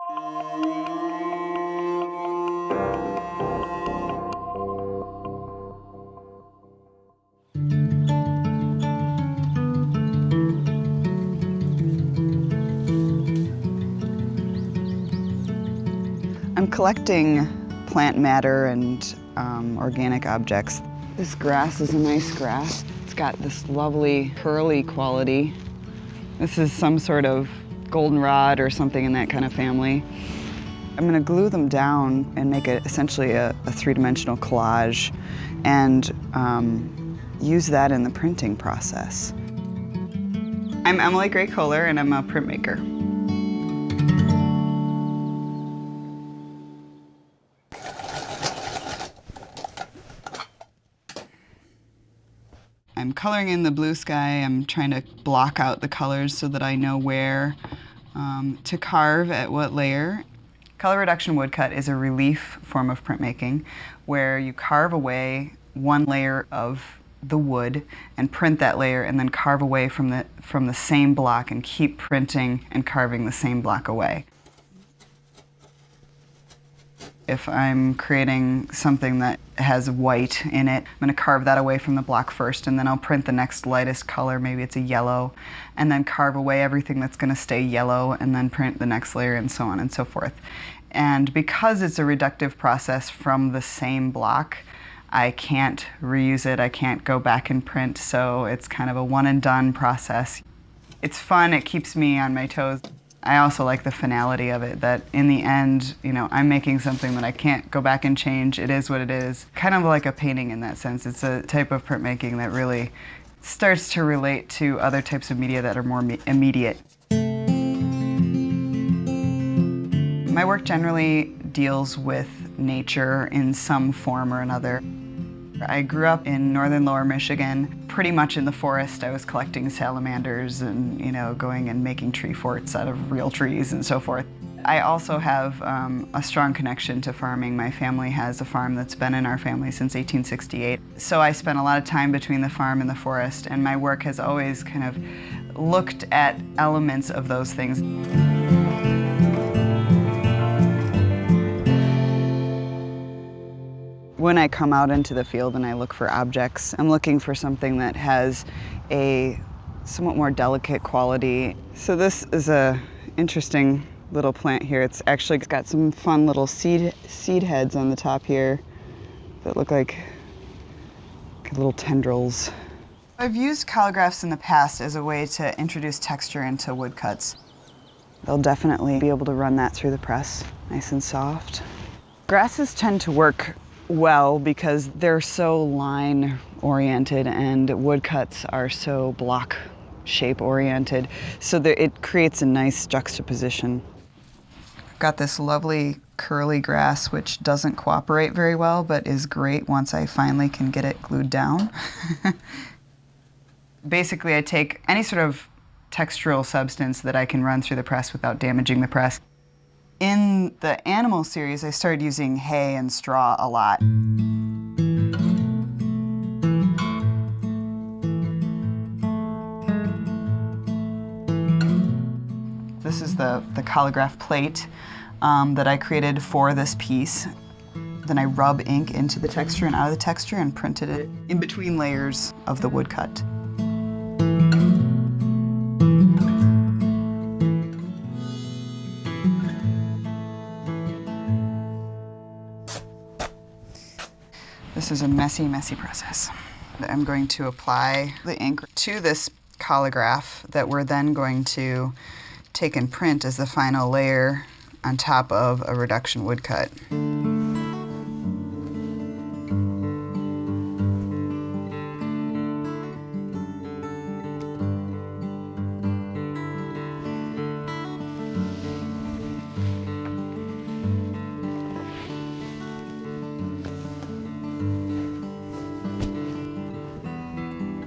I'm collecting plant matter and organic objects. This grass is a nice grass. It's got this lovely curly quality. This is some sort of goldenrod or something in that kind of family. I'm gonna glue them down and make it essentially a three-dimensional collage and use that in the printing process. I'm Emily Koehler and I'm a printmaker. I'm coloring in the blue sky. I'm trying to block out the colors so that I know where to carve at what layer. Color reduction woodcut is a relief form of printmaking where you carve away one layer of the wood and print that layer and then carve away from the same block and keep printing and carving the same block away. If I'm creating something that has white in it, I'm going to carve that away from the block first, and then I'll print the next lightest color, maybe it's a yellow, and then carve away everything that's going to stay yellow, and then print the next layer, and so on and so forth. And because it's a reductive process from the same block, I can't reuse it, I can't go back and print, so it's kind of a one and done process. It's fun, it keeps me on my toes. I also like the finality of it, that in the end, you know, I'm making something that I can't go back and change. It is what it is. Kind of like a painting in that sense. It's a type of printmaking that really starts to relate to other types of media that are more immediate. My work generally deals with nature in some form or another. I grew up in northern Lower Michigan, pretty much in the forest. I was collecting salamanders and, you know, going and making tree forts out of real trees and so forth. I also have a strong connection to farming. My family has a farm that's been in our family since 1868. So I spent a lot of time between the farm and the forest, and my work has always kind of looked at elements of those things. When I come out into the field and I look for objects, I'm looking for something that has a somewhat more delicate quality. So this is a interesting little plant here. It's got some fun little seed heads on the top here that look like little tendrils. I've used collagraphs in the past as a way to introduce texture into woodcuts. They'll definitely be able to run that through the press, nice and soft. Grasses tend to work well because they're so line oriented and woodcuts are so block shape oriented, so it creates a nice juxtaposition. I've got this lovely curly grass which doesn't cooperate very well but is great once I finally can get it glued down. Basically, I take any sort of textural substance that I can run through the press without damaging the press. In the animal series, I started using hay and straw a lot. This is the collagraph plate that I created for this piece. Then I rub ink into the texture and out of the texture and printed it in between layers of the woodcut. This is a messy, messy process. I'm going to apply the ink to this collagraph that we're then going to take and print as the final layer on top of a reduction woodcut.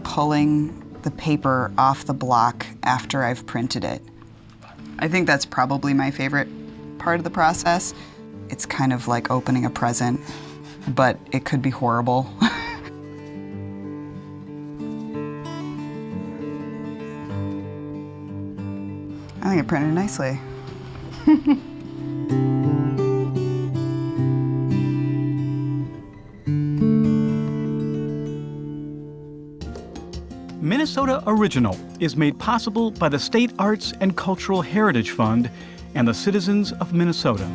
Pulling the paper off the block after I've printed it. I think that's probably my favorite part of the process. It's kind of like opening a present, but it could be horrible. I think it printed nicely. Minnesota Original is made possible by the State Arts and Cultural Heritage Fund and the citizens of Minnesota.